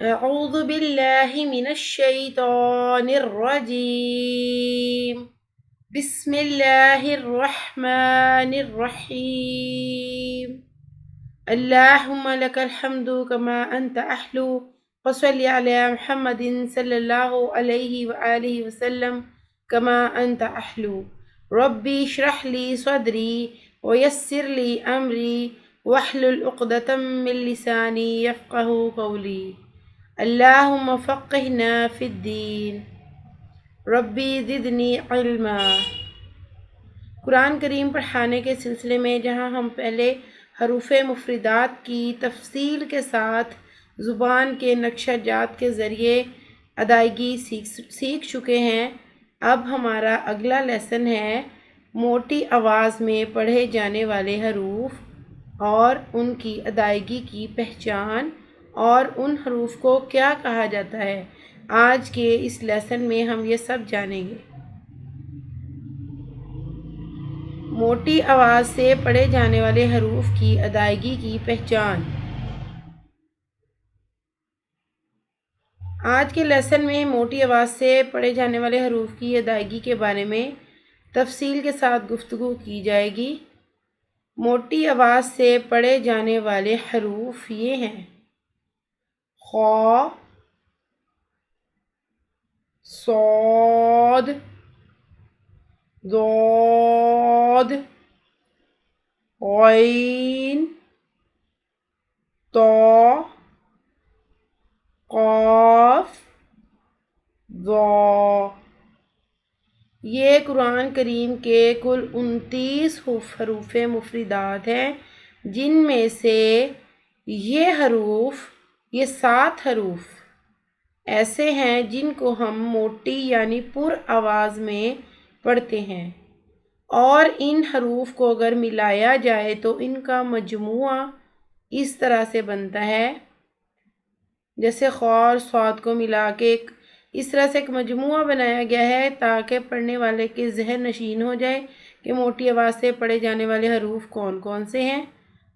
اعوذ باللہ من الشیطان الرجیم بسم اللہ الرحمن الرحیم اللہم لک الحمد کما انت اہل وصلی علی محمد صلی اللہ علیہ وآلہ وسلم کما انت اہل ربی اشرح لی صدری ویسر لی امری واحلل عقدۃ من لسانی یفقہوا قولی اللہم فقہنا فی الدین ربی زدنی علما۔ قرآن کریم پڑھانے کے سلسلے میں جہاں ہم پہلے حروف مفردات کی تفصیل کے ساتھ زبان کے نقشہ جات کے ذریعے ادائیگی سیکھ چکے ہیں، اب ہمارا اگلا لیسن ہے موٹی آواز میں پڑھے جانے والے حروف اور ان کی ادائیگی کی پہچان اور ان حروف کو کیا کہا جاتا ہے۔ آج کے اس لیسن میں ہم یہ سب جانیں گے۔ موٹی آواز سے پڑھے جانے والے حروف کی ادائیگی کی پہچان۔ آج کے لیسن میں موٹی آواز سے پڑھے جانے والے حروف کی ادائیگی کے بارے میں تفصیل کے ساتھ گفتگو کی جائے گی۔ موٹی آواز سے پڑھے جانے والے حروف یہ ہیں: خ، صاد، ضاد، غین، طا، قاف، ضا۔ یہ قرآن کریم کے کل 29 حروف مفردات ہیں، جن میں سے یہ 7 حروف ایسے ہیں جن کو ہم موٹی یعنی پر آواز میں پڑھتے ہیں، اور ان حروف کو اگر ملایا جائے تو ان کا مجموعہ اس طرح سے بنتا ہے، جیسے خ اور صاد کو ملا کے اس طرح سے ایک مجموعہ بنایا گیا ہے تاکہ پڑھنے والے کے ذہن نشین ہو جائے کہ موٹی آواز سے پڑھے جانے والے حروف کون کون سے ہیں،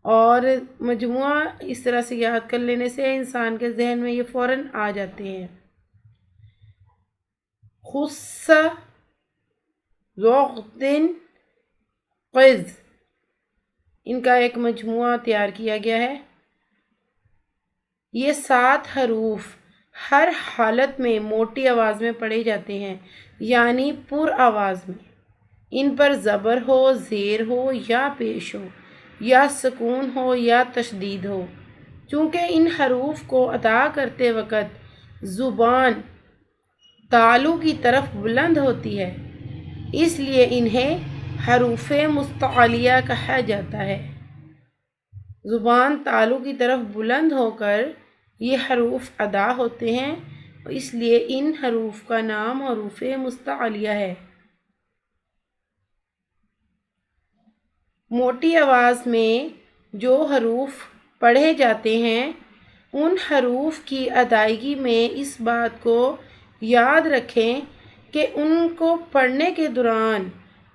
اور مجموعہ اس طرح سے یاد کر لینے سے انسان کے ذہن میں یہ فوراً آ جاتے ہیں۔ خص، ضغط، قز، ان کا ایک مجموعہ تیار کیا گیا ہے۔ یہ 7 حروف ہر حالت میں موٹی آواز میں پڑھے جاتے ہیں، یعنی پر آواز میں۔ ان پر زبر ہو، زیر ہو یا پیش ہو، یا سکون ہو یا تشدید ہو۔ چونکہ ان حروف کو ادا کرتے وقت زبان تالو کی طرف بلند ہوتی ہے، اس لیے انہیں حروف مستعلیہ کہا جاتا ہے۔ زبان تالو کی طرف بلند ہو کر یہ حروف ادا ہوتے ہیں، اس لیے ان حروف کا نام حروف مستعلیہ ہے۔ موٹی آواز میں جو حروف پڑھے جاتے ہیں ان حروف کی ادائیگی میں اس بات کو یاد رکھیں کہ ان کو پڑھنے کے دوران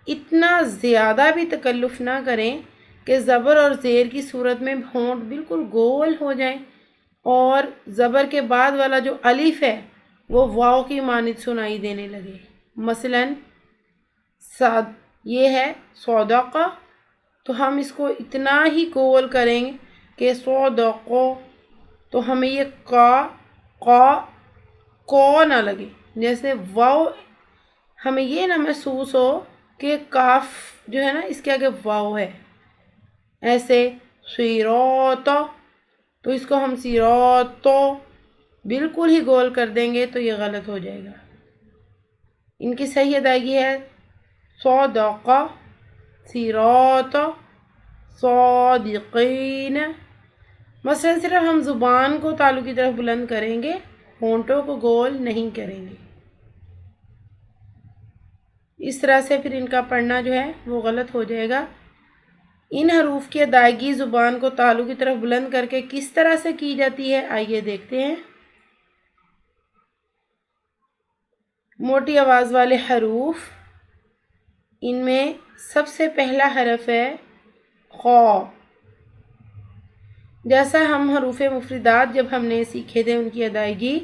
اتنا زیادہ بھی تکلف نہ کریں کہ زبر اور زیر کی صورت میں ہونٹ بالکل گول ہو جائیں اور زبر کے بعد والا جو الف ہے وہ واو کی مانند سنائی دینے لگے۔ مثلاً یہ ہے صدقہ، تو ہم اس کو اتنا ہی گول کریں گے کہ صدقو، تو ہمیں یہ کو نہ لگے، جیسے واو ہمیں یہ نہ محسوس ہو کہ کاف جو ہے نا اس کے آگے واو ہے۔ ایسے صراط، تو اس کو ہم صراط بالکل ہی گول کر دیں گے تو یہ غلط ہو جائے گا۔ ان کی صحیح ادائیگی ہے صدقہ، صراط، صادقین۔ مثلا صرف ہم زبان کو تالو کی طرف بلند کریں گے، ہونٹوں کو گول نہیں کریں گے۔ اس طرح سے پھر ان کا پڑھنا جو ہے وہ غلط ہو جائے گا۔ ان حروف کی ادائیگی زبان کو تالو کی طرف بلند کر کے کس طرح سے کی جاتی ہے، آئیے دیکھتے ہیں۔ موٹی آواز والے حروف، ان میں سب سے پہلا حرف ہے خ۔ جیسا ہم حروف مفردات جب ہم نے سیکھے تھے ان کی ادائیگی،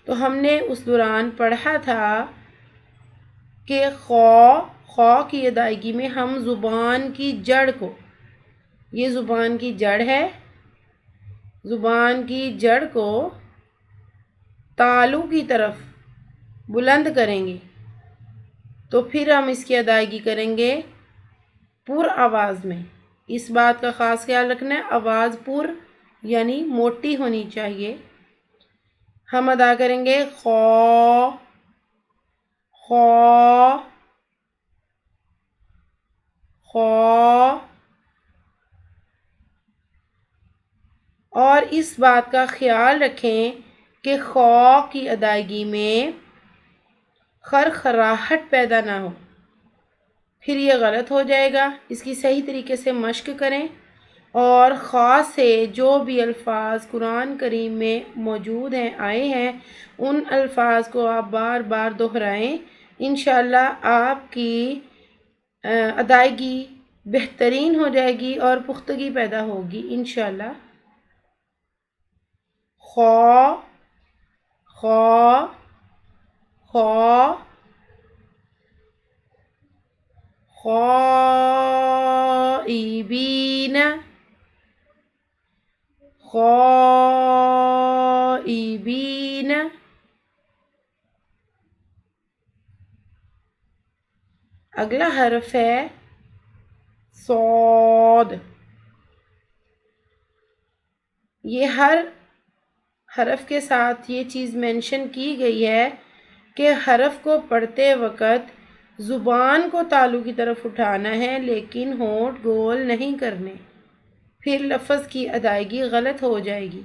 تو ہم نے اس دوران پڑھا تھا کہ خو کی ادائیگی میں ہم زبان کی جڑ کو، یہ زبان کی جڑ ہے، زبان کی جڑ کو تالو کی طرف بلند کریں گے، تو پھر ہم اس کی ادائیگی کریں گے پر آواز میں۔ اس بات کا خاص خیال رکھنا ہے، آواز پر یعنی موٹی ہونی چاہیے۔ ہم ادا کریں گے خو خو خو، اور اس بات کا خیال رکھیں کہ خو کی ادائیگی میں خرخراہٹ پیدا نہ ہو، پھر یہ غلط ہو جائے گا۔ اس کی صحیح طریقے سے مشق کریں، اور خاص سے جو بھی الفاظ قرآن کریم میں موجود ہیں، آئے ہیں، ان الفاظ کو آپ بار بار دہرائیں۔ انشاءاللہ آپ کی ادائیگی بہترین ہو جائے گی اور پختگی پیدا ہوگی انشاءاللہ۔ خو خو خو خائبین خائبین۔ اگلا حرف ہے صاد۔ یہ ہر حرف کے ساتھ یہ چیز مینشن کی گئی ہے کہ حرف کو پڑھتے وقت زبان کو تالو کی طرف اٹھانا ہے، لیکن ہونٹ گول نہیں کرنے، پھر لفظ کی ادائیگی غلط ہو جائے گی۔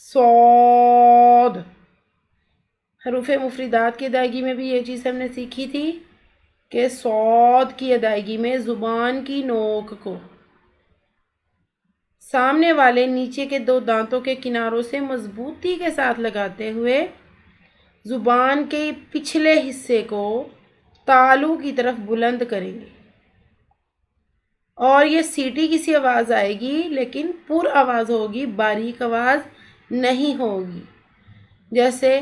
صاد، حروف مفردات کی ادائیگی میں بھی یہ چیز ہم نے سیکھی تھی کہ صاد کی ادائیگی میں زبان کی نوک کو سامنے والے نیچے کے دو دانتوں کے کناروں سے مضبوطی کے ساتھ لگاتے ہوئے زبان کے پچھلے حصے کو تالو کی طرف بلند کریں گے، اور یہ سیٹی کی سی آواز آئے گی، لیکن پر آواز ہوگی، باریک آواز نہیں ہوگی۔ جیسے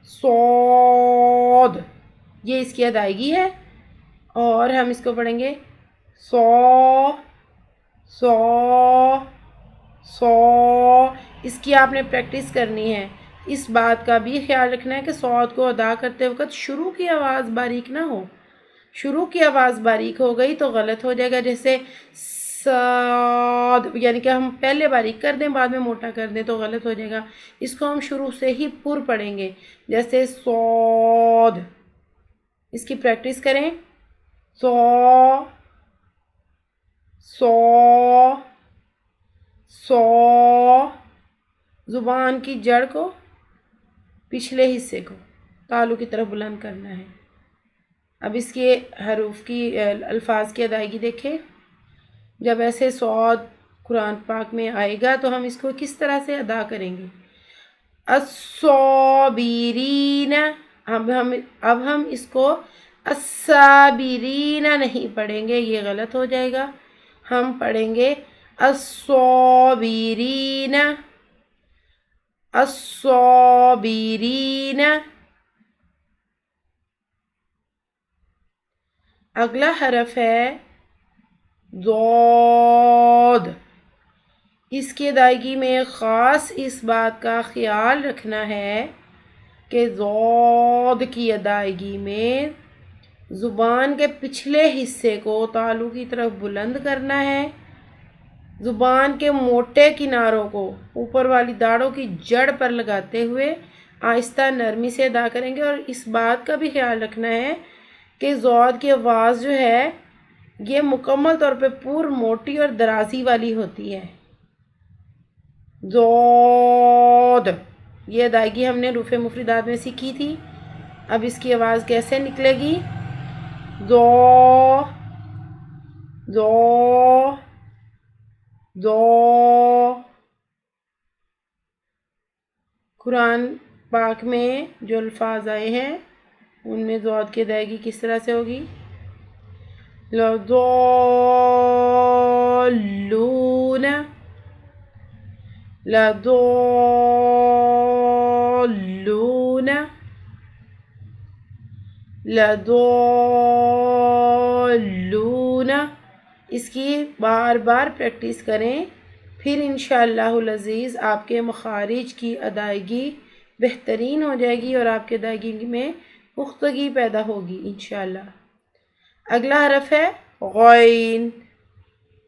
صاد، یہ اس کی ادائیگی ہے، اور ہم اس کو پڑھیں گے سو سو سو۔ اس کی آپ نے پریکٹس کرنی ہے۔ اس بات کا بھی خیال رکھنا ہے کہ صاد کو ادا کرتے وقت شروع کی آواز باریک نہ ہو، شروع کی آواز باریک ہو گئی تو غلط ہو جائے گا۔ جیسے صاد، یعنی کہ ہم پہلے باریک کر دیں بعد میں موٹا کر دیں تو غلط ہو جائے گا۔ اس کو ہم شروع سے ہی پر پڑھیں گے، جیسے صاد۔ اس کی پریکٹس کریں، سو سو سو۔ زبان کی جڑ کو، پچھلے حصے کو تالو کی طرف بلند کرنا ہے۔ اب اس کے حروف کی الفاظ کی ادائیگی دیکھیں۔ جب ایسے صاد قرآن پاک میں آئے گا تو ہم اس کو کس طرح سے ادا کریں گے؟ الصابرین۔ اب ہم اس کو الصابرین نہیں پڑھیں گے، یہ غلط ہو جائے گا۔ ہم پڑھیں گے الصابرین الصابرین۔ اگلا حرف ہے ضاد۔ اس کی ادائیگی میں خاص اس بات کا خیال رکھنا ہے کہ ضاد کی ادائیگی میں زبان کے پچھلے حصے کو تالو کی طرف بلند کرنا ہے، زبان کے موٹے کناروں کو اوپر والی داڑھوں کی جڑ پر لگاتے ہوئے آہستہ نرمی سے ادا کریں گے، اور اس بات کا بھی خیال رکھنا ہے کہ ضاد کی آواز جو ہے یہ مکمل طور پہ پر موٹی اور درازی والی ہوتی ہے۔ ضاد، یہ ادائیگی ہم نے حروف مفردات میں سیکھی تھی۔ اب اس کی آواز کیسے نکلے گی؟ ضو ضو ضو۔ قرآن پاک میں جو الفاظ آئے ہیں ان میں ضاد کی ادائیگی کس طرح سے ہوگی؟ لضالون لضالون لضالون. اس کی بار بار پریکٹس کریں، پھر انشاءاللہ العزیز آپ کے مخارج کی ادائیگی بہترین ہو جائے گی اور آپ کے ادائیگی میں پختگی پیدا ہوگی انشاءاللہ. اگلا حرف ہے غین.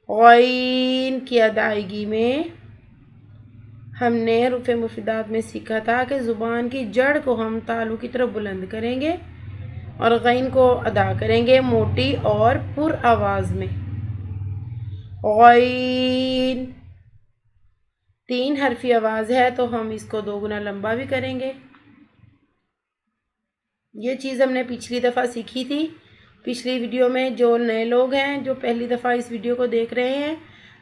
غین کی ادائیگی میں ہم نے حروف مفردات میں سیکھا تھا کہ زبان کی جڑ کو ہم تالو کی طرف بلند کریں گے اور غین کو ادا کریں گے موٹی اور پر آواز میں. غین 3 حرفی آواز ہے تو ہم اس کو 2 گنا لمبا بھی کریں گے. یہ چیز ہم نے پچھلی دفعہ سیکھی تھی. پچھلی ویڈیو میں جو نئے لوگ ہیں جو پہلی دفعہ اس ویڈیو کو دیکھ رہے ہیں،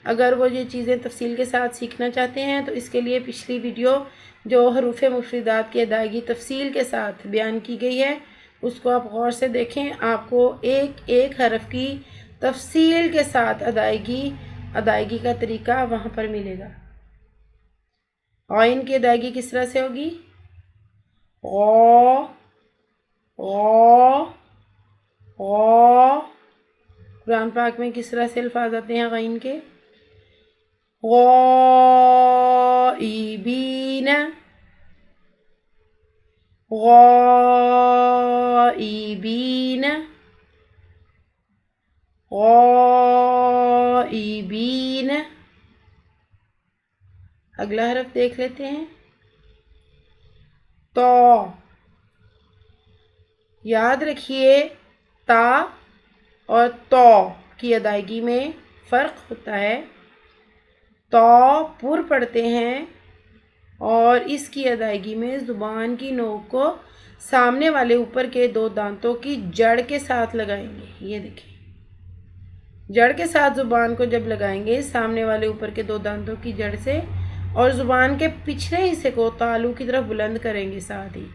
اگر وہ یہ چیزیں تفصیل کے ساتھ سیکھنا چاہتے ہیں تو اس کے لیے پچھلی ویڈیو جو حروف مفردات کی ادائیگی تفصیل کے ساتھ بیان کی گئی ہے اس کو آپ غور سے دیکھیں. آپ کو ایک ایک حرف کی تفصیل کے ساتھ ادائیگی کا طریقہ وہاں پر ملے گا. غین کی ادائیگی کس طرح سے ہوگی؟ غ غ غ. قرآن پاک میں کس طرح سے الفاظ آتے ہیں غین کے؟ غائبین غائبین غائبین. اگلا حرف دیکھ لیتے ہیں تو. یاد رکھیے تا اور تو کی ادائیگی میں فرق ہوتا ہے. تو پر پڑھتے ہیں اور اس کی ادائیگی میں زبان کی نوک کو سامنے والے اوپر کے 2 دانتوں کی جڑ کے ساتھ لگائیں گے. یہ دیکھیں، جڑ کے ساتھ زبان کو جب لگائیں گے سامنے والے اوپر کے 2 دانتوں کی جڑ سے اور زبان کے پچھلے حصے کو تالو کی طرف بلند کریں گے، ساتھ ہی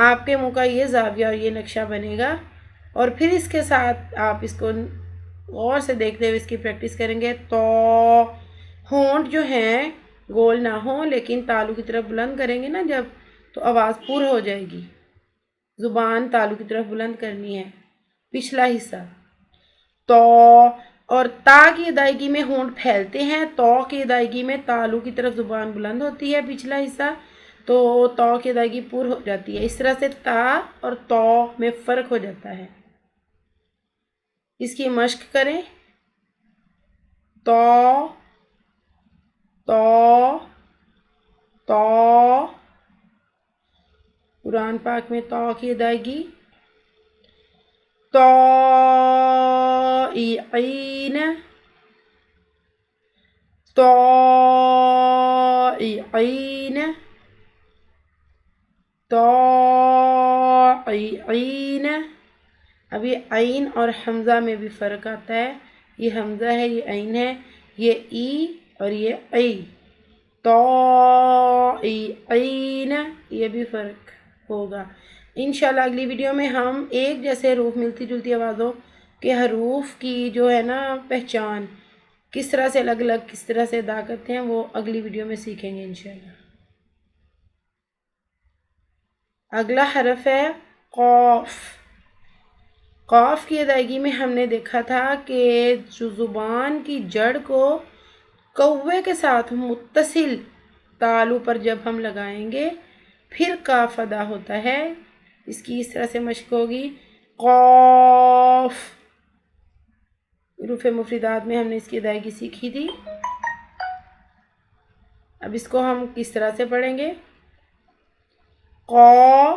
آپ کے منہ کا یہ زاویہ اور یہ نقشہ بنے گا. اور پھر اس کے ساتھ آپ اس کو غور سے دیکھتے ہوئے اس کی پریکٹس کریں گے. تو ہونٹ جو ہیں گول نہ ہوں لیکن تالو کی طرف بلند کریں گے نا جب، تو آواز پور ہو جائے گی. زبان تالو کی طرف بلند کرنی ہے پچھلا حصہ. تو اور تا کی ادائیگی میں ہونٹ پھیلتے ہیں، تو کی ادائیگی میں تالو کی طرف زبان بلند ہوتی ہے پچھلا حصہ، تو تو کی ادائیگی پور ہو جاتی ہے. اس طرح سے تا اور تو میں فرق ہو جاتا ہے. اس کی مشق کریں. تو تو تو. قرآن پاک میں تو کی ادائیگی طائعین طائعین طائعین. اب یہ عین اور حمزہ میں بھی فرق آتا ہے. یہ حمزہ ہے، یہ عین ہے، یہ ای اور یہ ای. طائعین یہ بھی فرق ہوگا. انشاءاللہ اگلی ویڈیو میں ہم ایک جیسے حروف ملتی جلتی آوازوں کے حروف کی جو ہے نا پہچان کس طرح سے الگ الگ کس طرح سے ادا کرتے ہیں وہ اگلی ویڈیو میں سیکھیں گے انشاءاللہ. اگلا حرف ہے قاف. قاف کی ادائیگی میں ہم نے دیکھا تھا کہ جو زبان کی جڑ کو کوے کے ساتھ متصل تالو پر جب ہم لگائیں گے پھر قاف ادا ہوتا ہے. اس کی اس طرح سے مشق ہوگی قاف. حروف مفردات میں ہم نے اس کی ادائیگی سیکھی تھی. اب اس کو ہم کس طرح سے پڑھیں گے؟ قا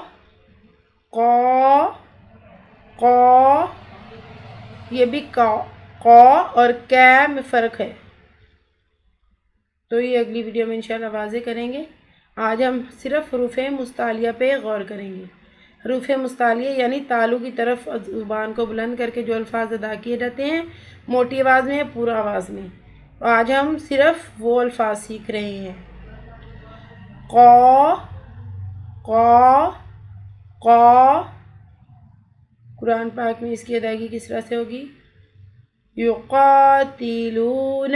قا قا. یہ بھی قا اور کا میں فرق ہے، تو یہ اگلی ویڈیو میں انشاءاللہ واضح کریں گے. آج ہم صرف حروف مستعلیہ پہ غور کریں گے. حروف مستعلیہ یعنی تالو کی طرف زبان کو بلند کر کے جو الفاظ ادا کیے جاتے ہیں موٹی آواز میں پورا آواز میں. آج ہم صرف وہ الفاظ سیکھ رہے ہیں. قا قا قا. قرآن پاک میں اس کی ادائیگی کس طرح سے ہوگی؟ یقاتلون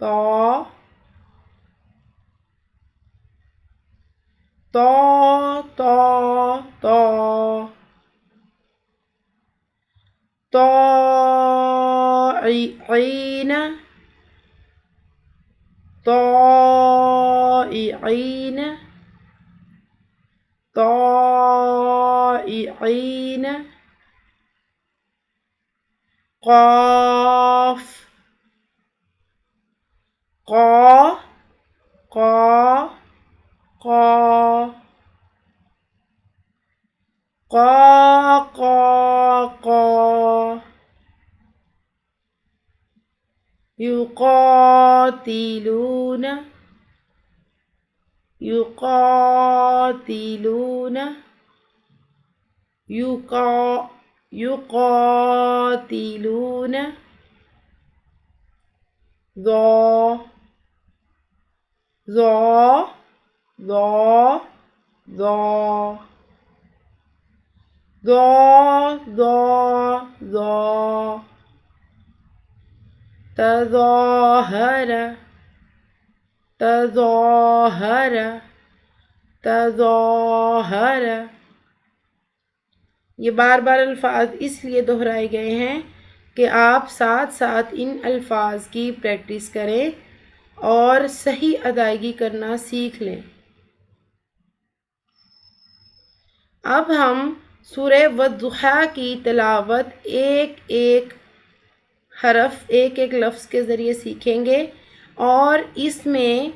طا طا طا طا طائعين طائعين طائعين قاف قا قا قا قا قا قا يقاتلون يقاتلون يقاتلون ضا ضا ضا ضا ضا ضا ضا تظاهر تظاهر تظاهر. یہ بار بار الفاظ اس لیے دہرائے گئے ہیں کہ آپ ساتھ ساتھ ان الفاظ کی پریکٹس کریں اور صحیح ادائیگی کرنا سیکھ لیں. اب ہم سورہ والضحیٰ کی تلاوت ایک ایک حرف ایک ایک لفظ کے ذریعے سیکھیں گے اور اس میں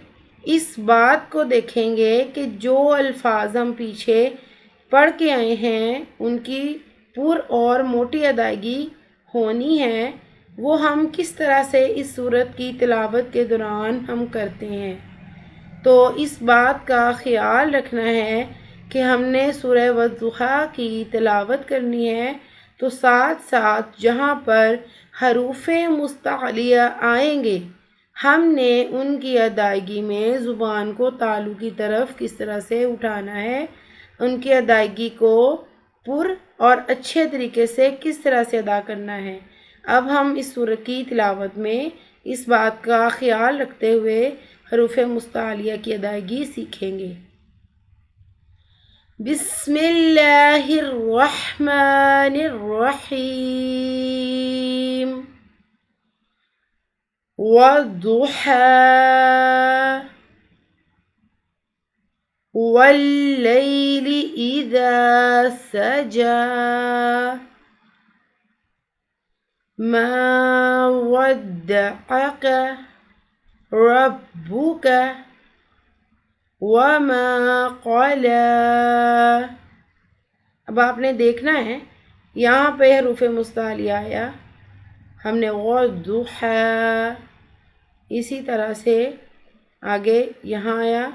اس بات کو دیکھیں گے کہ جو الفاظ ہم پیچھے پڑھ کے آئے ہیں ان کی پر اور موٹی ادائیگی ہونی ہے وہ ہم کس طرح سے اس سورت کی تلاوت کے دوران ہم کرتے ہیں. تو اس بات کا خیال رکھنا ہے کہ ہم نے سورہ والضحیٰ کی تلاوت کرنی ہے تو ساتھ ساتھ جہاں پر حروف مستعلیہ آئیں گے ہم نے ان کی ادائیگی میں زبان کو تالو کی طرف کس طرح سے اٹھانا ہے، ان کی ادائیگی کو پر اور اچھے طریقے سے کس طرح سے ادا کرنا ہے. اب ہم اس سورت کی تلاوت میں اس بات کا خیال رکھتے ہوئے حروف مستعلیہ کی ادائیگی سیکھیں گے. بسم اللہ الرحمن الرحیم. والضحى والليل إذا سجى ما ودعك ربك وما قلى. اب آپ نے دیکھنا ہے یہاں پہ حروف مستعلیہ آیا، ہم نے والضحیٰ اسی طرح سے آگے یہاں آیا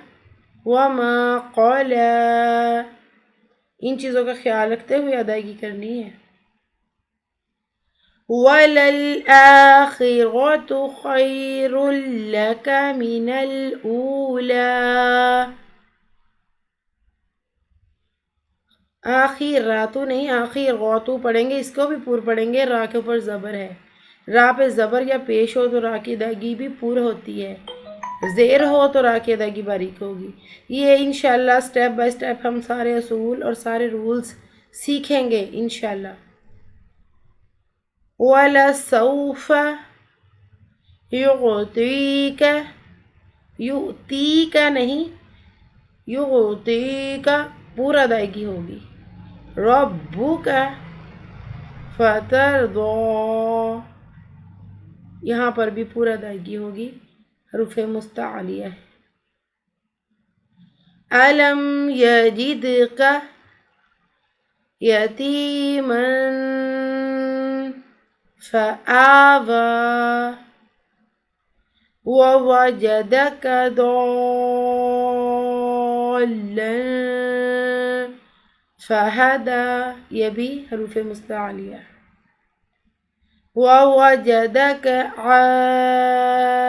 وما قلى. ان چیزوں کا خیال رکھتے ہوئے ادائیگی کرنی ہے. وَلَلْآخِرَةُ خَيْرٌ لَكَ مِنَ الْأُولَى. آخر راتو نہیں آخر غوتو پڑھیں گے، اس کو بھی پور پڑھیں گے. را کے اوپر زبر ہے، را پہ زبر یا پیش ہو تو را کی ادائیگی بھی پور ہوتی ہے، زیر ہو تو را کی ادائیگی باریک ہوگی. یہ انشاءاللہ سٹیپ بائی سٹیپ ہم سارے اصول اور سارے رولز سیکھیں گے انشاءاللہ. وَلَسَوْفَ يُعْطِيكَ، یُعْطِيكَ نہیں يُعْطِيكَ پورا ادائیگی ہوگی. رَبُّكَ فَتَرْضَىٰ، یہاں پر بھی پورا ادائیگی ہوگی، حروف مستعلیہ ہے. أَلَمْ يَجِدْكَ يَتِيمًا فَآوَىٰ وَوَجَدَكَ ضَالًّا فَهَدَىٰ، یہ بھی حروف مستعلیہ. وَوَجَدَكَ عَائِلًا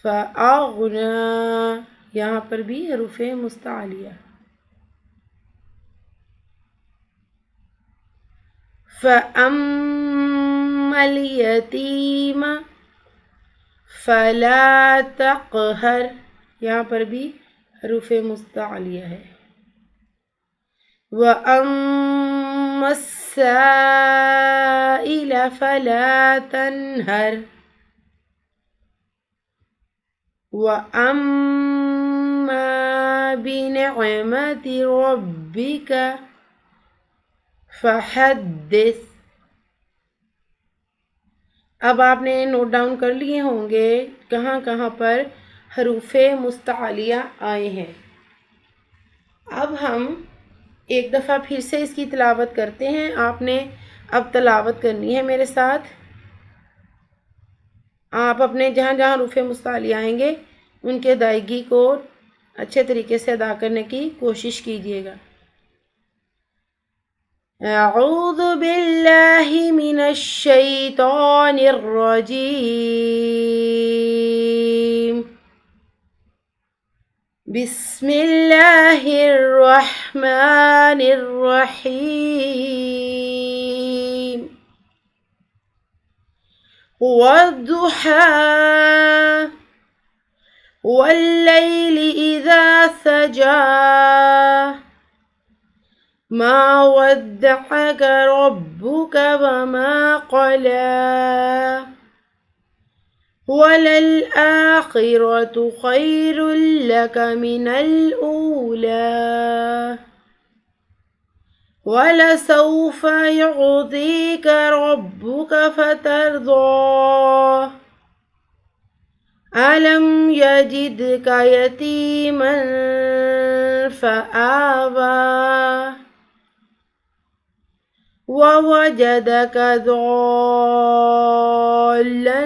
فَأَغْنَىٰ، یہاں پر بھی حروف مستعلیہ. فَأَمَّا الیتیم فلا تقہر، یہاں پر بھی حروف مستعلیہ ہے. وَأَمَّا السَّائِلَ فَلَا تَنْهَرْ وَأَمَّا بِنِعْمَةِ رَبِّكَ فَحَدِّثْ. اب آپ نے نوٹ ڈاؤن کر لیے ہوں گے کہاں کہاں پر حروف مستعلیہ آئے ہیں. اب ہم ایک دفعہ پھر سے اس کی تلاوت کرتے ہیں. آپ نے اب تلاوت کرنی ہے میرے ساتھ. آپ اپنے جہاں جہاں حروف مستعلیہ آئیں گے ان کے ادائیگی کو اچھے طریقے سے ادا کرنے کی کوشش کیجیے گا. اعوذ باللہ من الشیطان الرجیم. بسم اللہ الرحمن الرحیم. والضحى والليل إذا سجى ما ودعك ربك وما قلى وللآخرة خير لك من الأولى وَلَسَوْفَ يُعْطِيكَ رَبُّكَ فَتَرْضَىٰ أَلَمْ يَجِدْكَ يَتِيمًا فَآوَىٰ وَوَجَدَكَ ضَالًّا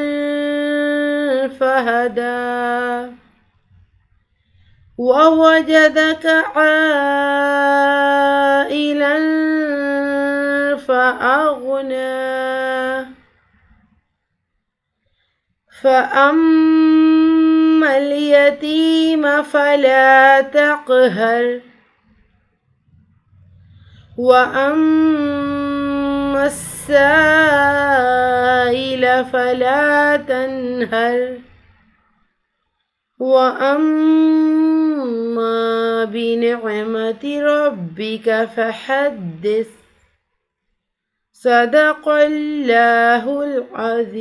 فَهَدَىٰ وَوَجَدَكَ عَائِلًا فَأَغْنَىٰ فَأَمَّا الْيَتِيمَ فَلَا تَقْهَرْ وَأَمَّا السَّائِلَ فَلَا تَنْهَرْ وَأَمَّا بِنِعْمَةِ رَبِّكَ فَحَدِّثْ. صدق اللہ العظیم.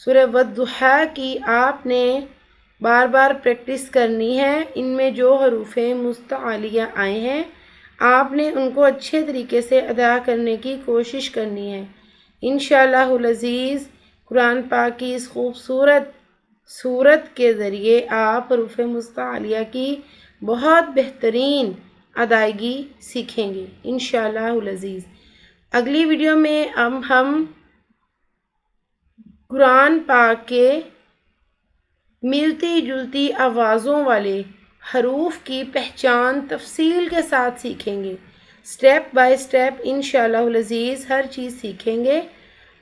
سورہ والضحیٰ کی آپ نے بار بار پریکٹس کرنی ہے. ان میں جو حروف مستعلیہ آئے ہیں آپ نے ان کو اچھے طریقے سے ادا کرنے کی کوشش کرنی ہے. انشاءاللہ العزیز قرآن پاک کی اس خوبصورت صورت کے ذریعے آپ حروف مستعلیہ کی بہت بہترین ادائیگی سیکھیں گے انشاءاللہ العزیز. اگلی ویڈیو میں اب ہم قرآن پاک کے ملتی جلتی آوازوں والے حروف کی پہچان تفصیل کے ساتھ سیکھیں گے. سٹیپ بائی سٹیپ انشاءاللہ العزیز ہر چیز سیکھیں گے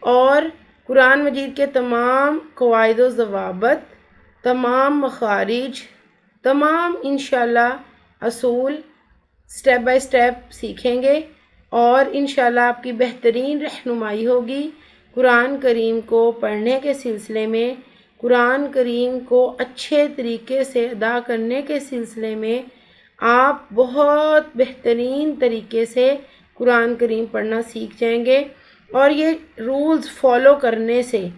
اور قرآن مجید کے تمام قواعد و ضوابط، تمام مخارج، تمام انشاءاللہ اصول سٹیپ بائی سٹیپ سیکھیں گے اور انشاءاللہ آپ کی بہترین رہنمائی ہوگی. قرآن کریم کو پڑھنے کے سلسلے میں، قرآن کریم کو اچھے طریقے سے ادا کرنے کے سلسلے میں آپ بہت بہترین طریقے سے قرآن کریم پڑھنا سیکھ جائیں گے. اور یہ رولز فالو کرنے سے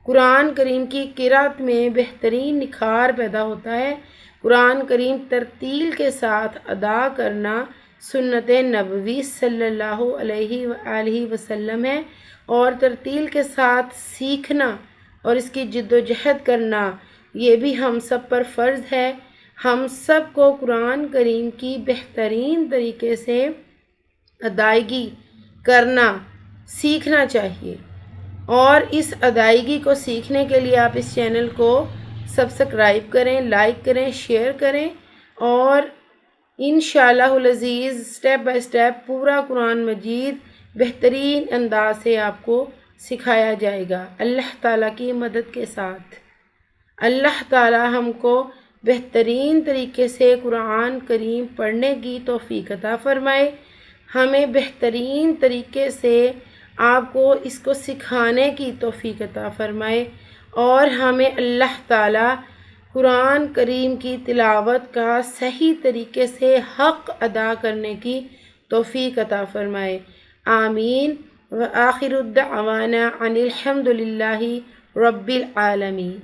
قرآن کریم کی قرأت میں بہترین نکھار پیدا ہوتا ہے. قرآن کریم ترتیل کے ساتھ ادا کرنا سنت نبوی صلی اللہ علیہ وآلہ وسلم ہے اور ترتیل کے ساتھ سیکھنا اور اس کی جد و جہد کرنا یہ بھی ہم سب پر فرض ہے. ہم سب کو قرآن کریم کی بہترین طریقے سے ادائیگی کرنا سیکھنا چاہیے اور اس ادائیگی کو سیکھنے کے لیے آپ اس چینل کو سبسکرائب کریں، لائک کریں، شیئر کریں اور انشاءاللہ العزیز سٹیپ بائی سٹیپ پورا قرآن مجید بہترین انداز سے آپ کو سکھایا جائے گا اللہ تعالیٰ کی مدد کے ساتھ. اللہ تعالیٰ ہم کو بہترین طریقے سے قرآن کریم پڑھنے کی توفیق عطا فرمائے، ہمیں بہترین طریقے سے آپ کو اس کو سکھانے کی توفیق عطا فرمائے، اور ہمیں اللہ تعالیٰ قرآن کریم کی تلاوت کا صحیح طریقے سے حق ادا کرنے کی توفیق عطا فرمائے، آمین۔ وآخر الدعوانا ان الحمد للہ رب العالمین۔